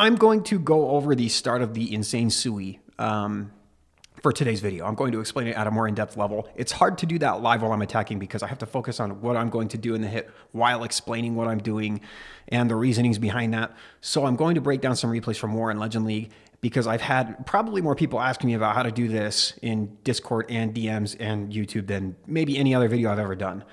I'm going to go over the start of the Insane Sui for today's video. I'm going to explain it at a more in-depth level. It's hard to do that live while I'm attacking because I have to focus on what I'm going to do in the hit while explaining what I'm doing and the reasonings behind that. So I'm going to break down some replays from War and Legend League because I've had probably more people asking me about how to do this in Discord and DMs and YouTube than maybe any other video I've ever done.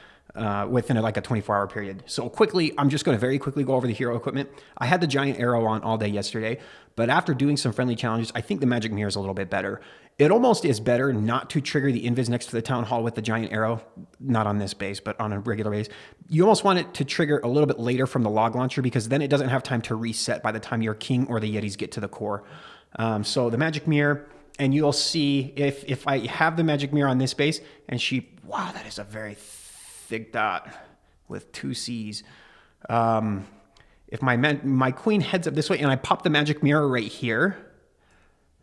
Within like a 24-hour period. So quickly, I'm just going to very quickly go over the hero equipment. I had the giant arrow on all day yesterday, but after doing some friendly challenges, I think the magic mirror is a little bit better. It almost is better not to trigger the invis next to the town hall with the giant arrow, not on this base, but on a regular base. You almost want it to trigger a little bit later from the log launcher because then it doesn't have time to reset by the time your king or the yetis get to the core. So the magic mirror, and you'll see if I have the magic mirror on this base, and wow, that is a very thick dot with 2 C's. If my queen heads up this way and I pop the magic mirror right here,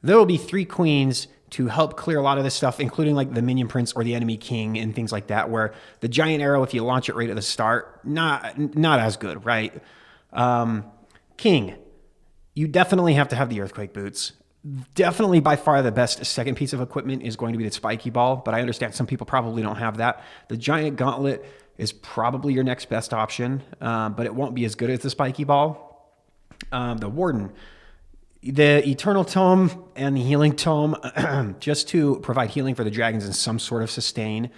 there will be 3 queens to help clear a lot of this stuff, including like the minion prince or the enemy king and things like that, where the giant arrow, if you launch it right at the start, not as good, right? King, you definitely have to have the earthquake boots. Definitely by far the best second piece of equipment is going to be the spiky ball, but I understand some people probably don't have that. The giant gauntlet is probably your next best option, but it won't be as good as the spiky ball. The warden, the eternal tome and the healing tome, just to provide healing for the dragons and some sort of sustain,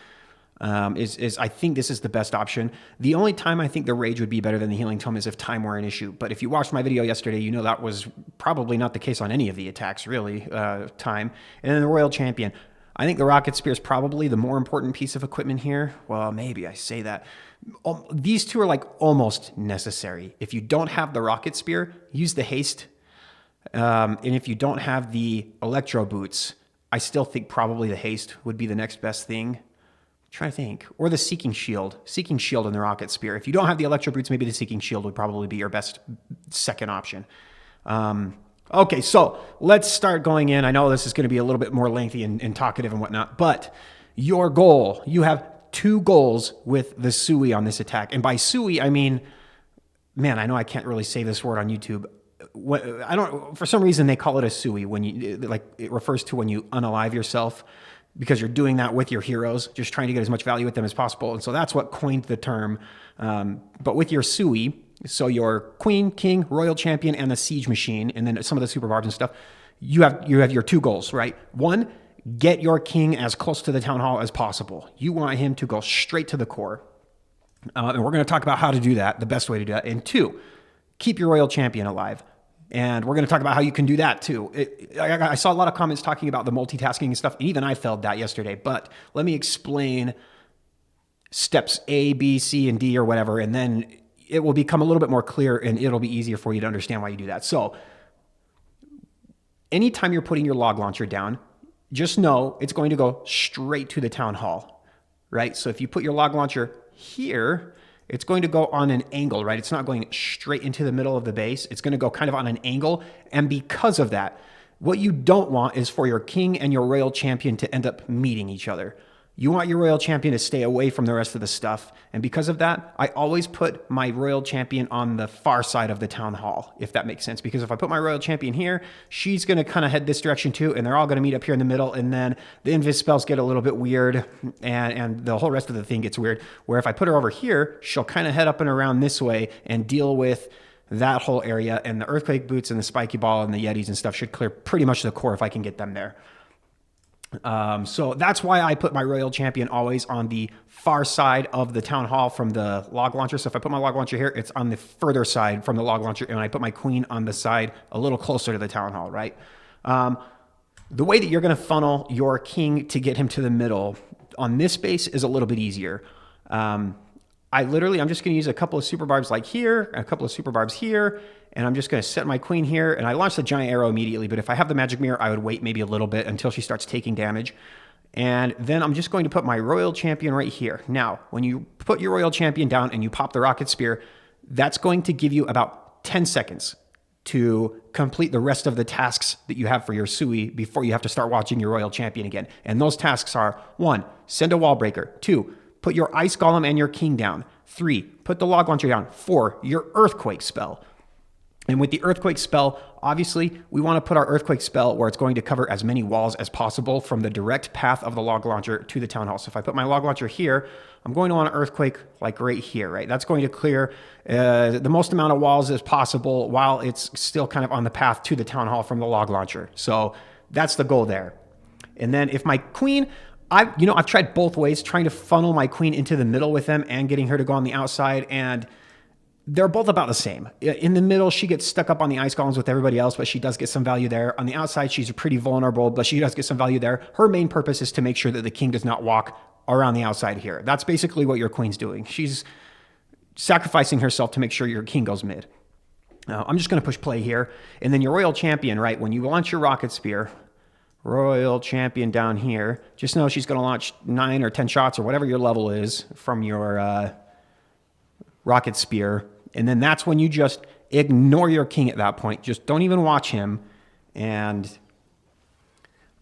I think this is the best option. The only time I think the rage would be better than the healing tome is if time were an issue. But if you watched my video yesterday, you know that was probably not the case on any of the attacks, really, time. And then the royal champion. I think the rocket spear is probably the more important piece of equipment here. Well, maybe I say that. These two are like almost necessary. If you don't have the rocket spear, use the haste. And if you don't have the electro boots, I still think probably the haste would be the next best thing. Trying to think. Or the Seeking Shield. Seeking Shield and the Rocket Spear. If you don't have the Electro Boots, maybe the Seeking Shield would probably be your best second option. Okay, so let's start going in. I know this is going to be a little bit more lengthy and talkative and whatnot, but your goal, you have 2 goals with the Sui on this attack. And by Sui, I mean, man, I know I can't really say this word on YouTube. For some reason they call it a Sui when it refers to when you unalive yourself, because you're doing that with your heroes, just trying to get as much value with them as possible. And so that's what coined the term. But with your Sui, so your queen, king, royal champion, and the siege machine, and then some of the super barbs and stuff, you have your 2 goals, right? 1, get your king as close to the town hall as possible. You want him to go straight to the core. And we're going to talk about how to do that, the best way to do that. And 2, keep your royal champion alive. And we're going to talk about how you can do that too. I saw a lot of comments talking about the multitasking and stuff, and even I failed that yesterday. But let me explain steps A, B, C, and D or whatever, and then it will become a little bit more clear and it'll be easier for you to understand why you do that. So anytime you're putting your log launcher down, just know it's going to go straight to the town hall, right? So if you put your log launcher here, it's going to go on an angle, right? It's not going straight into the middle of the base. It's going to go kind of on an angle. And because of that, what you don't want is for your king and your royal champion to end up meeting each other. You want your royal champion to stay away from the rest of the stuff. And because of that, I always put my royal champion on the far side of the town hall, if that makes sense. Because if I put my royal champion here, she's going to kind of head this direction too, and they're all going to meet up here in the middle, and then the invis spells get a little bit weird, and the whole rest of the thing gets weird. Where if I put her over here, she'll kind of head up and around this way and deal with that whole area, and the earthquake boots and the spiky ball and the yetis and stuff should clear pretty much the core if I can get them there. So that's why I put my royal champion always on the far side of the town hall from the log launcher. So if I put my log launcher here, it's on the further side from the log launcher, and I put my queen on the side a little closer to the town hall, right? The way that you're going to funnel your king to get him to the middle on this base is a little bit easier. I'm just going to use a couple of super barbs like here, a couple of super barbs here, and I'm just going to set my queen here, and I launch the giant arrow immediately, but if I have the magic mirror, I would wait maybe a little bit until she starts taking damage. And then I'm just going to put my royal champion right here. Now, when you put your royal champion down and you pop the rocket spear, that's going to give you about 10 seconds to complete the rest of the tasks that you have for your Sui before you have to start watching your royal champion again. And those tasks are 1, send a wall breaker. 2, put your ice golem and your king down. 3, put the log launcher down. 4, your earthquake spell. And with the earthquake spell, obviously, we want to put our earthquake spell where it's going to cover as many walls as possible from the direct path of the log launcher to the town hall. So if I put my log launcher here, I'm going to want an earthquake like right here, right? That's going to clear the most amount of walls as possible while it's still kind of on the path to the town hall from the log launcher. So that's the goal there. And then if my queen, I've tried both ways, trying to funnel my queen into the middle with them and getting her to go on the outside, and they're both about the same. In the middle, she gets stuck up on the ice columns with everybody else, but she does get some value there. On the outside, she's pretty vulnerable, but she does get some value there. Her main purpose is to make sure that the king does not walk around the outside here. That's basically what your queen's doing. She's sacrificing herself to make sure your king goes mid. I'm just going to push play here. And then your royal champion, right, when you launch your rocket spear, royal champion down here, just know she's going to launch 9 or 10 shots or whatever your level is from your rocket spear. And then that's when you just ignore your king at that point. Just don't even watch him and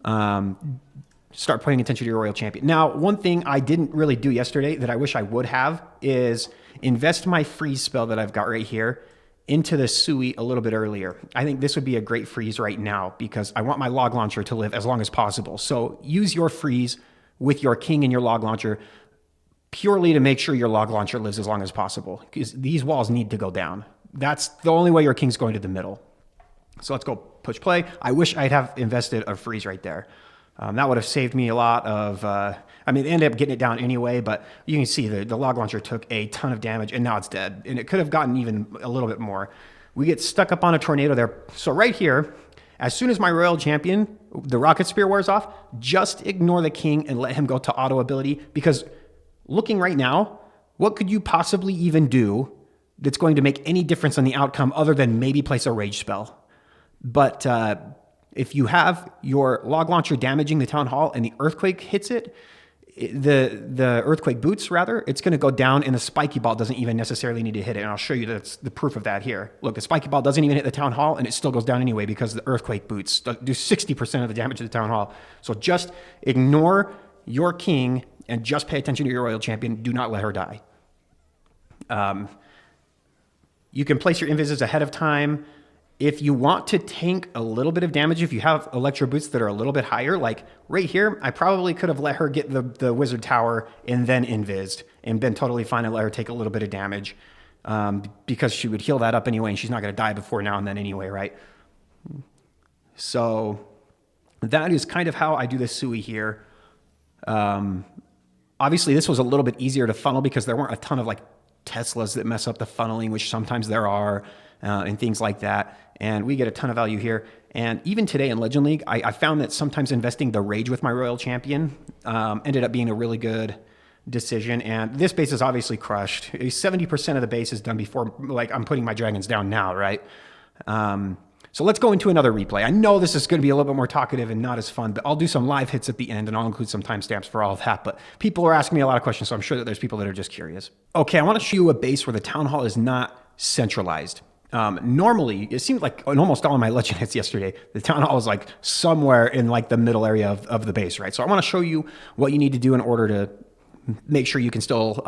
start paying attention to your royal champion. Now, one thing I didn't really do yesterday that I wish I would have is invest my freeze spell that I've got right here into the Sui a little bit earlier. I think this would be a great freeze right now because I want my log launcher to live as long as possible. So use your freeze with your king and your log launcher purely to make sure your log launcher lives as long as possible, because these walls need to go down. That's the only way your king's going to the middle. So let's go push play. I wish I'd have invested a freeze right there. That would have saved me a lot of, they ended up getting it down anyway, but you can see the log launcher took a ton of damage and now it's dead. And it could have gotten even a little bit more. We get stuck up on a tornado there. So right here, as soon as my royal champion, the rocket spear wears off, just ignore the king and let him go to auto ability, because looking right now, what could you possibly even do that's going to make any difference on the outcome other than maybe place a rage spell? But if you have your log launcher damaging the town hall and the earthquake hits it, the earthquake boots rather, it's going to go down and the spiky ball doesn't even necessarily need to hit it. And I'll show you that's the proof of that here. Look, the spiky ball doesn't even hit the town hall and it still goes down anyway because the earthquake boots do 60% of the damage to the town hall. So just ignore your king and just pay attention to your royal champion. Do not let her die. You can place your invises ahead of time. If you want to tank a little bit of damage, if you have electro boots that are a little bit higher, like right here, I probably could have let her get the wizard tower and then invised and been totally fine and let her take a little bit of damage because she would heal that up anyway and she's not going to die before now and then anyway, right? So that is kind of how I do the Sui here. Obviously, this was a little bit easier to funnel because there weren't a ton of like Teslas that mess up the funneling, which sometimes there are, and things like that. And we get a ton of value here. And even today in Legend League, I found that sometimes investing the rage with my royal champion ended up being a really good decision. And this base is obviously crushed. 70% of the base is done before, like, I'm putting my dragons down now, right? So let's go into another replay. I know this is going to be a little bit more talkative and not as fun, but I'll do some live hits at the end and I'll include some timestamps for all of that. But people are asking me a lot of questions, so I'm sure that there's people that are just curious. Okay, I want to show you a base where the town hall is not centralized. Normally, it seemed like in almost all of my legend hits yesterday, the town hall was like somewhere in like the middle area of the base, right? So I want to show you what you need to do in order to make sure you can still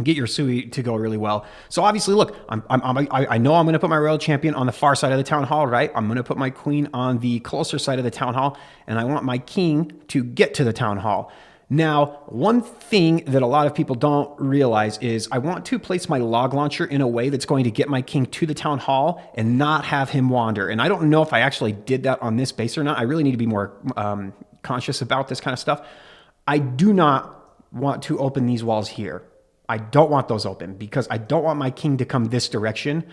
get your Sui to go really well. So obviously, look, I know I'm going to put my royal champion on the far side of the town hall, right? I'm going to put my queen on the closer side of the town hall, and I want my king to get to the town hall. Now, one thing that a lot of people don't realize is I want to place my log launcher in a way that's going to get my king to the town hall and not have him wander. And I don't know if I actually did that on this base or not. I really need to be more conscious about this kind of stuff. I do not want to open these walls here. I don't want those open because I don't want my king to come this direction.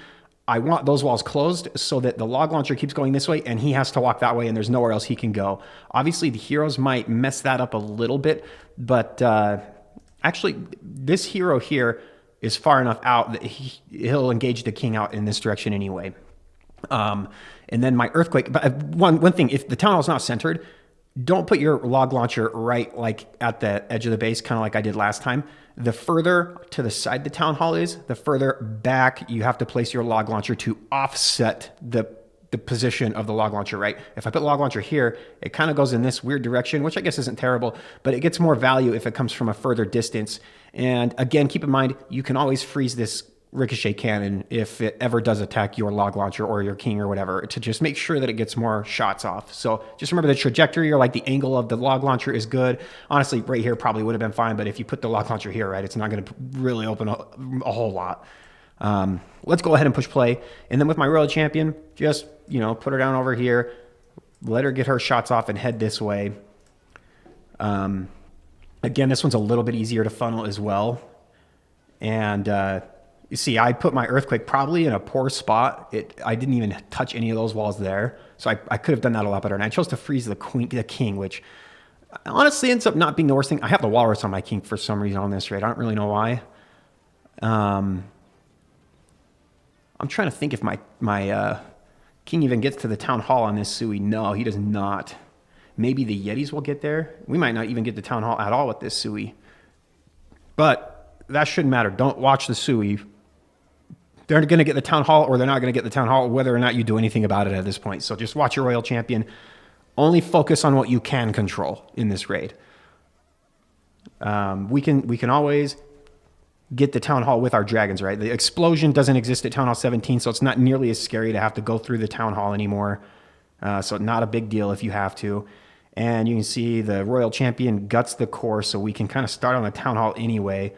I want those walls closed so that the log launcher keeps going this way and he has to walk that way and there's nowhere else he can go. Obviously, the heroes might mess that up a little bit, but actually, this hero here is far enough out that he'll engage the king out in this direction anyway. And then my earthquake, but one thing, if the town hall is not centered, don't put your log launcher right like at the edge of the base, kind of like I did last time. The further to the side the town hall is, the further back you have to place your log launcher to offset the position of the log launcher, right? If I put log launcher here, it kind of goes in this weird direction, which I guess isn't terrible, but it gets more value if it comes from a further distance. And again, keep in mind, you can always freeze this ricochet cannon if it ever does attack your log launcher or your king or whatever, to just make sure that it gets more shots off. So just remember the trajectory or like the angle of the log launcher is good. Honestly, right here probably would have been fine, but if you put the log launcher here, right, it's not going to really open a whole lot. Let's go ahead and push play. And then with my royal champion, just, put her down over here, let her get her shots off and head this way. Again, this one's a little bit easier to funnel as well. And you see, I put my earthquake probably in a poor spot. I didn't even touch any of those walls there. So I could have done that a lot better. And I chose to freeze the king, which honestly ends up not being the worst thing. I have the walrus on my king for some reason on this raid. I don't really know why. I'm trying to think if my king even gets to the town hall on this Sui. No, he does not. Maybe the Yetis will get there. We might not even get the town hall at all with this Sui. But that shouldn't matter. Don't watch the Sui. They're going to get the town hall or they're not going to get the town hall, whether or not you do anything about it at this point. So just watch your royal champion. Only focus on what you can control in this raid. We can always get the town hall with our dragons, right? The explosion doesn't exist at town hall 17, so it's not nearly as scary to have to go through the town hall anymore. So not a big deal if you have to. And you can see the royal champion guts the core, so we can kind of start on the town hall anyway.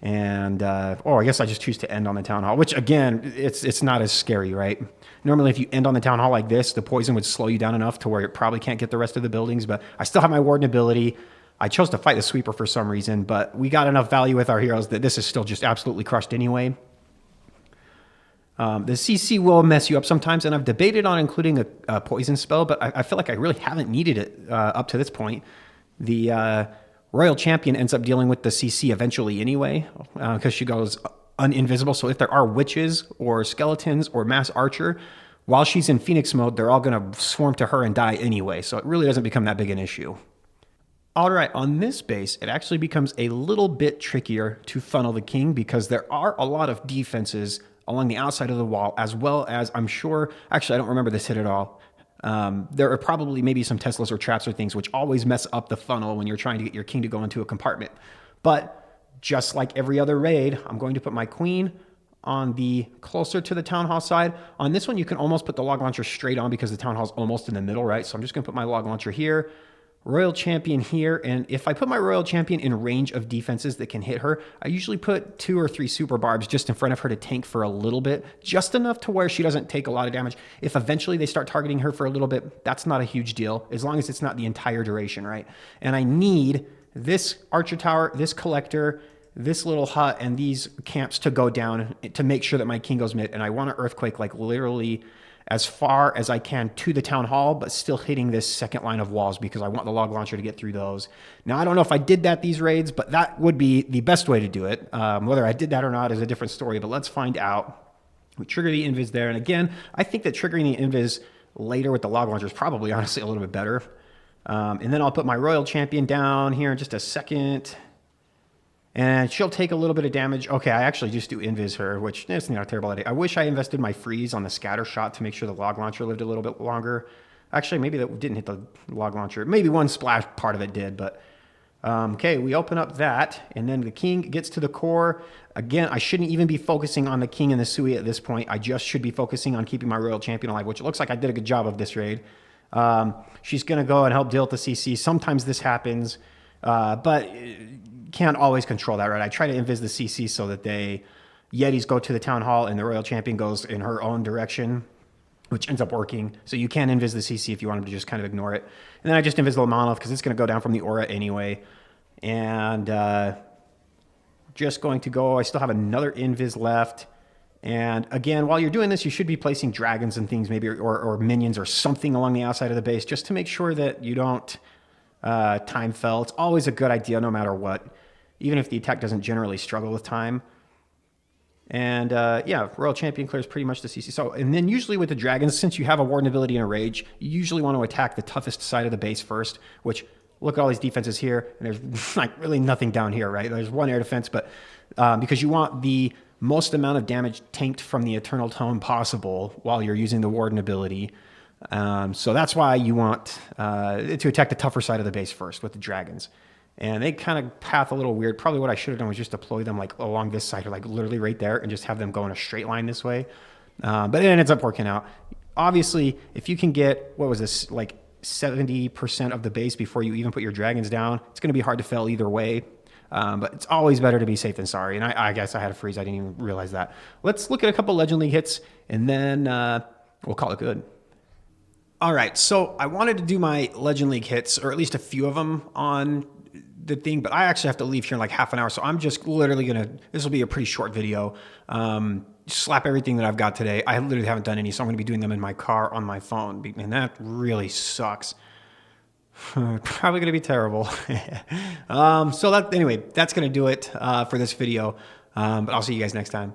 And, I guess I just choose to end on the town hall, which again, it's not as scary, right? Normally, if you end on the town hall like this, the poison would slow you down enough to where it probably can't get the rest of the buildings, but I still have my warden ability. I chose to fight the sweeper for some reason, but we got enough value with our heroes that this is still just absolutely crushed anyway. The CC will mess you up sometimes, and I've debated on including a poison spell, but I feel like I really haven't needed it up to this point. The royal champion ends up dealing with the CC eventually anyway, because she goes uninvisible. So if there are witches or skeletons or mass archer, while she's in Phoenix mode, they're all going to swarm to her and die anyway. So it really doesn't become that big an issue. All right, on this base, it actually becomes a little bit trickier to funnel the king because there are a lot of defenses along the outside of the wall, as well as I'm sure, actually, I don't remember this hit at all. There are probably maybe some Teslas or traps or things which always mess up the funnel when you're trying to get your king to go into a compartment. But just like every other raid, I'm going to put my queen on the closer to the town hall side. On this one, you can almost put the log launcher straight on because the town hall's almost in the middle, right? So I'm just gonna put my log launcher here, royal champion here, and if I put my royal champion in range of defenses that can hit her, I usually put 2 or 3 super barbs just in front of her to tank for a little bit, just enough to where she doesn't take a lot of damage. If eventually they start targeting her for a little bit, that's not a huge deal, as long as it's not the entire duration, right? And I need this archer tower, this collector, this little hut, and these camps to go down to make sure that my king goes mid, and I want to earthquake like literally as far as I can to the town hall, but still hitting this second line of walls because I want the log launcher to get through those. Now, I don't know if I did that these raids, but that would be the best way to do it. Whether I did that or not is a different story, but let's find out. We trigger the invis there. And again, I think that triggering the invis later with the log launcher is probably honestly a little bit better. And then I'll put my royal champion down here in just a second. And she'll take a little bit of damage. Okay, I actually just do invis her, which is not a terrible idea. I wish I invested my freeze on the scatter shot to make sure the log launcher lived a little bit longer. Actually, maybe that didn't hit the log launcher. Maybe one splash part of it did, but okay, we open up that, and then the king gets to the core. Again, I shouldn't even be focusing on the king and the Sui at this point. I just should be focusing on keeping my royal champion alive, which it looks like I did a good job of this raid. She's going to go and help deal with the CC. Sometimes this happens, but can't always control that, right? I try to invis the CC so that Yetis go to the town hall and the royal champion goes in her own direction, which ends up working. So you can invis the CC if you want him to just kind of ignore it. And then I just invis the monolith because it's going to go down from the aura anyway. And just going to go, I still have another invis left. And again, while you're doing this, you should be placing dragons and things maybe, or minions or something along the outside of the base just to make sure that you don't time fell. It's always a good idea no matter what, even if the attack doesn't generally struggle with time. And yeah, royal champion clears pretty much the CC. So, and then usually with the dragons, since you have a warden ability and a rage, you usually want to attack the toughest side of the base first, which look at all these defenses here, and there's like really nothing down here, right? There's one air defense, but because you want the most amount of damage tanked from the Eternal Tome possible while you're using the warden ability. So that's why you want to attack the tougher side of the base first with the dragons. and they kind of path a little weird. Probably what I should have done was just deploy them like along this side or like literally right there and just have them go in a straight line this way. But it ends up working out. Obviously, if you can get, what was this, like 70% of the base before you even put your dragons down, it's going to be hard to fail either way. But it's always better to be safe than sorry. And I guess I had a freeze. I didn't even realize that. Let's look at a couple Legend League hits, and then we'll call it good. All right, so I wanted to do my Legend League hits, or at least a few of them on the thing, but I actually have to leave here in like half an hour, so I'm just literally this will be a pretty short video. Slap everything that I've got today. I literally haven't done any, so I'm gonna be doing them in my car on my phone, and that really sucks. Probably gonna be terrible. Anyway, that's gonna do it for this video, but I'll see you guys next time.